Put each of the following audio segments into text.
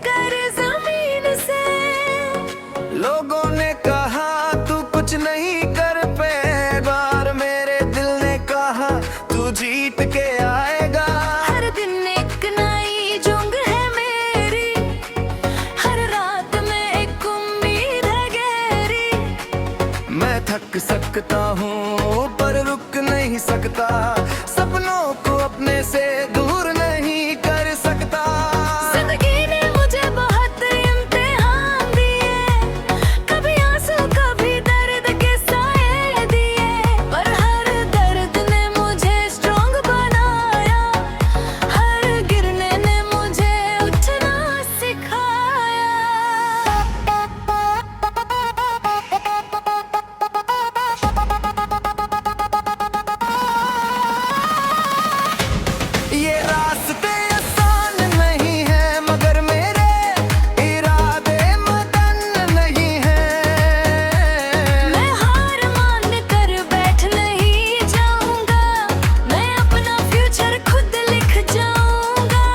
कर जमीन से। लोगों ने कहा तू कुछ नहीं कर पाएगा, और मेरे दिल ने कहा तू जीत के आएगा। हर दिन एक नई जंग है मेरी, हर रात में एक उम्मीद है गहरी। मैं थक सकता हूँ पर रुक नहीं सकता, सपनों को अपने से दूर नहीं कर सकता। जिंदगी ने मुझे बहुत इम्तिहान दिए, कभी आंसू कभी दर्द के साए दिए, पर हर दर्द ने मुझे स्ट्रॉन्ग बनाया, हर गिरने ने मुझे उठना सिखाया। ये रास्ते आसान नहीं है, मगर मेरे इरादे मदन नहीं है। मैं हार मान कर बैठ नहीं जाऊंगा, मैं अपना फ्यूचर खुद लिख जाऊंगा।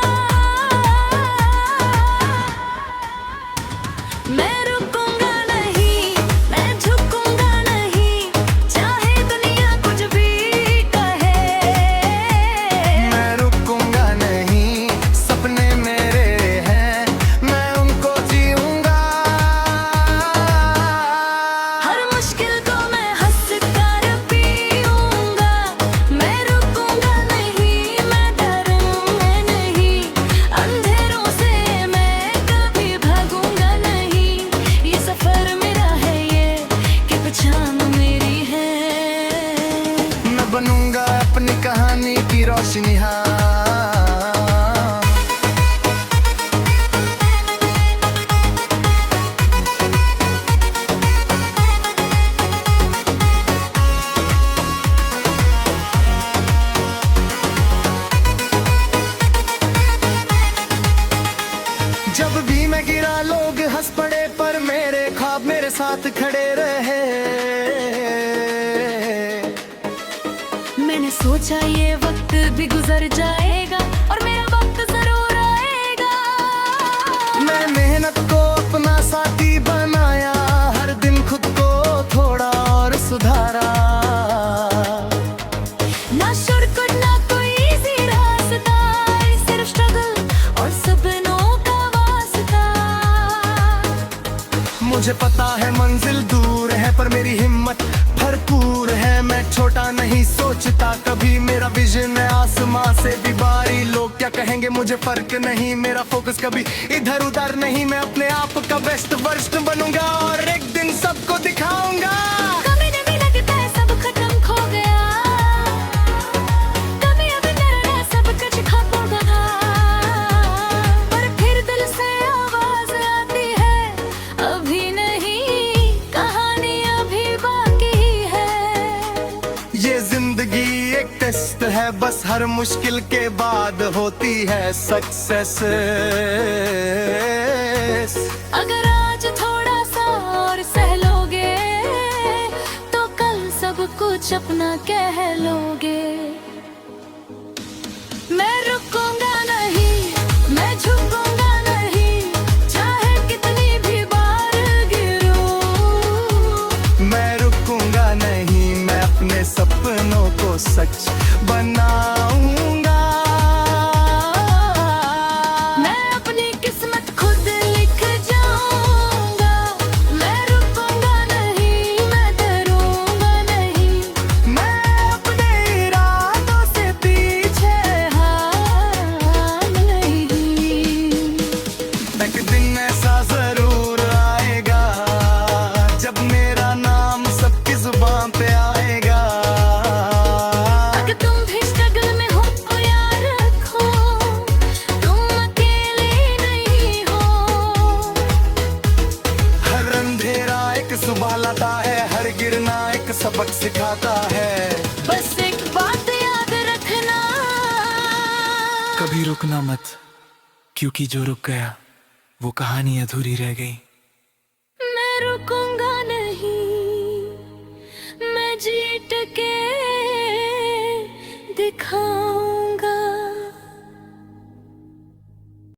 मैं रुकूंगा नहीं, मैं झुकूंगा नहीं, चाहे दुनिया कुछ भी कहे। मैं रुकूंगा नहीं, सपने मेरे हैं, मैं उनको जीऊंगा। हर मुश्किल को मैं हंस कर पीऊंगा, मैं रुकूंगा नहीं, मैं डरूंगा नहीं, अंधेरों से मैं कभी भागूंगा नहीं। ये सफर मेरा है ये कि पहचान मेरी है। मैं बनूंगा अपनी कहानी की रोशनी। हाँ, जब भी मैं गिरा लोग हंस पड़े, पर मेरे ख्वाब मेरे साथ खड़े रहे। मैंने सोचा ये वक्त भी गुजर जाएगा और मेरा वक्त जरूर आएगा। मैं मेहनत को अपना साथी बनाया, हर दिन खुद को थोड़ा और सुधारा। ना शॉर्टकट ना कोई इजी रास्ता, सिर्फ स्ट्रगल और सपनों का वास्ता। मुझे पता है मंजिल दूर है, पर मेरी हिम्मत भरपूर है। मैं छोटा नहीं सोचता कभी, मेरा विजन है आसमां से भी भारी। लोग क्या कहेंगे मुझे फर्क नहीं, मेरा फोकस कभी इधर उधर नहीं। मैं अपने आप का बेस्ट वर्स्ट बनूंगा और एक दिन सबको दिखाऊंगा। कभी नहीं लगता है सब खत्म खो गया, कभी अब डरना सब कुछ खत्म होगा, पर फिर दिल से आवाज आती है अभी नहीं, कहानी अभी बाकी है। ये जिंदगी एक टेस्ट है, बस हर मुश्किल के बाद होती है सक्सेस। अगर आज थोड़ा सा और सह लोगे, तो कल सब कुछ अपना कह लोगे। मैं रुकूंगा नहीं, मैं झुकूंगा नहीं, चाहे कितनी भी बार गिरूं। मैं रुकूंगा नहीं, मैं अपने सपनों को सच बनाऊंगा। मैं अपनी किस्मत खुद लिख जाऊंगा, मैं रुकूंगा नहीं, मैं डरूंगा नहीं, मैं अपने इरादों से पीछे हार नहीं। एक दिन ऐसा जरूर आएगा, जब मेरा नाम सबकी जुबान पे आएगा। अगर तुम भी स्ट्रगल में हो तो याद रखो, तुम अकेले नहीं हो। हर अंधेरा एक सुबह लाता है, हर गिरना एक सबक सिखाता है। बस एक बात याद रखना, कभी रुकना मत, क्योंकि जो रुक गया वो कहानी अधूरी रह गई। मैं रुकूंगा नहीं, मैं जीत के